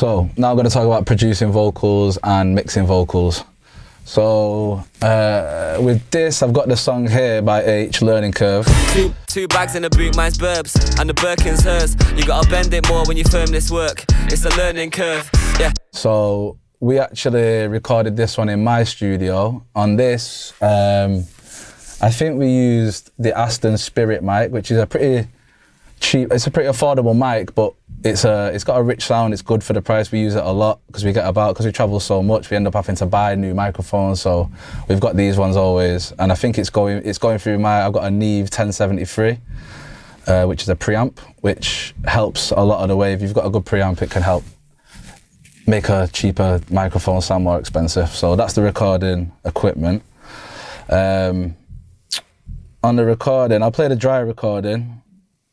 So now I'm going to talk about producing vocals and mixing vocals. So with this, I've got the song here by Aitch, Learning Curve. Two bags in the boot, mine's burbs, and the Birkin's hers. You gotta bend it more when you firm this work. It's a learning curve, yeah. So we actually recorded this one in my studio. On this, I think we used the Aston Spirit mic, which is a pretty cheap, it's a pretty affordable mic, but it's got a rich sound. It's good for the price. We use it a lot because we travel so much. We end up having to buy new microphones, so we've got these ones always. And I think it's going through I've got a Neve 1073, which is a preamp, which helps a lot of the way. If you've got a good preamp, it can help make a cheaper microphone sound more expensive. So that's the recording equipment. On the recording, I'll play the dry recording.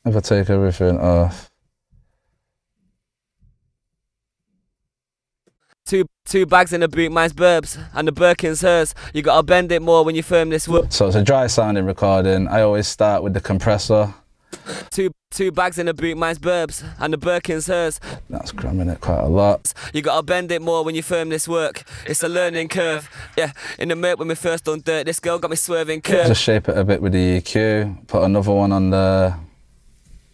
If I take everything off. Two bags in the boot, mine's burbs, and the Birkin's hers. You gotta bend it more when you firm this work. So it's a dry sounding recording. I always start with the compressor. Two bags in the boot, mine's burbs, and the Birkin's hers. That's cramming it quite a lot. You gotta bend it more when you firm this work. It's a learning curve, yeah. In the mirk when we first done dirt, this girl got me swerving curve. Just shape it a bit with the EQ. Put another one on there.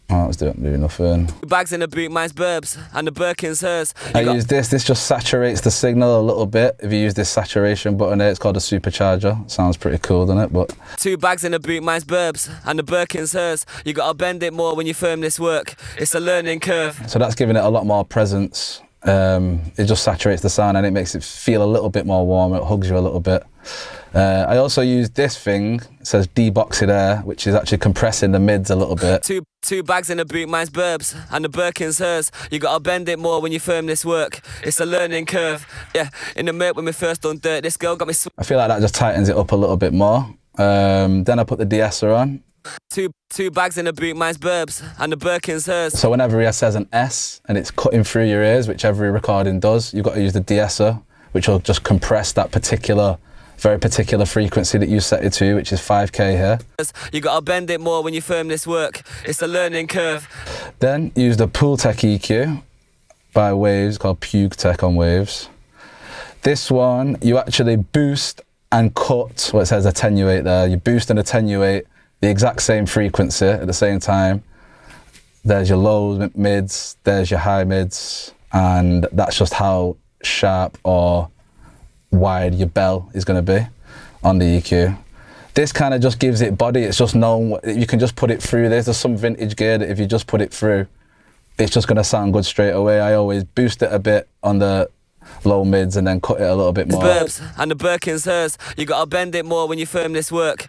Oh, let's do nothing. Two bags in the boot, mine's burbs, and the Birkin's hers. I use this just saturates the signal a little bit. If you use this saturation button here, it's called a supercharger. Sounds pretty cool, doesn't it? But two bags in the boot, mine's burbs, and the Birkin's hers. You gotta bend it more when you firm this work. It's a learning curve. So that's giving it a lot more presence. It just saturates the sound and it makes it feel a little bit more warm. It hugs you a little bit. I also use this thing, it says deboxed air, which is actually compressing the mids a little bit. Two bags in the boot, mine's burbs, and the Birkin's hers. You gotta bend it more when you firm this work. It's a learning curve, yeah. In the mirk when we first done dirt, this girl got me I feel like that just tightens it up a little bit more. Then I put the de-esser on. Two bags in the boot, mine's burbs, and the Birkin's hers. So whenever he says an S and it's cutting through your ears, which every recording does, you've got to use the de-esser, which will just compress that very particular frequency that you set it to, which is 5K here. You gotta bend it more when you firm this work. It's a learning curve. Then use the Pool Tech EQ by Waves, called Puke Tech on Waves. This one, you actually boost and cut, it says attenuate there. You boost and attenuate the exact same frequency at the same time. There's your lows, mids, there's your high mids, and that's just how sharp or wide your bell is going to be on the EQ. This kind of just gives it body. It's just known, you can just put it through. There's some vintage gear that if you just put it through, it's just going to sound good straight away. I always boost it a bit on the low mids and then cut it a little bit more. Burbs and the Birkin's hers. You got to bend it more when you firm this work.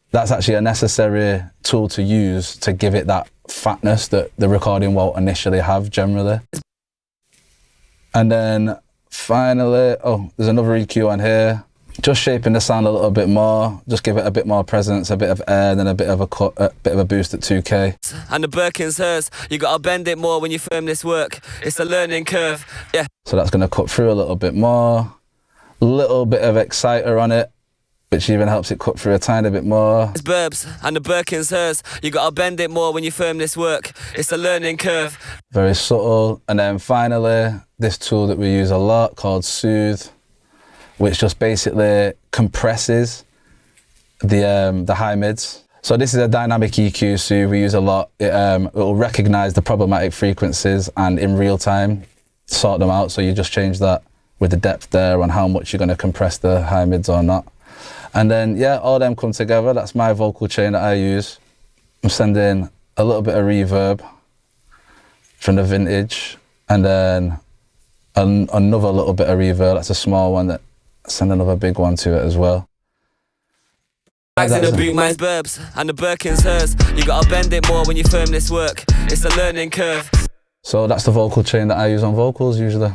That's actually a necessary tool to use to give it that fatness that the recording won't initially have generally. And then finally, there's another EQ on here. Just shaping the sound a little bit more, just give it a bit more presence, a bit of air, then a bit of a cut, a bit of a boost at 2K. And the Birkin's hers. You gotta bend it more when you firm this work. It's a learning curve, yeah. So that's gonna cut through a little bit more. Little bit of exciter on it, which even helps it cut through a tiny bit more. It's burbs and the Birkin's hers. You gotta bend it more when you firm this work. It's a learning curve. Very subtle. And then finally, this tool that we use a lot called Soothe, which just basically compresses the high mids. So this is a dynamic EQ, so we use a lot. It will recognize the problematic frequencies and in real time sort them out. So you just change that with the depth there on how much you're going to compress the high mids or not. And then, yeah, all them come together. That's my vocal chain that I use. I'm sending a little bit of reverb from the vintage, and then another little bit of reverb. That's a small one that send another big one to it as well. Bags in the boot, mine's burbs, and the Birkin's hers. You gotta bend it more when you firm this work. It's a learning curve. So that's the vocal chain that I use on vocals usually.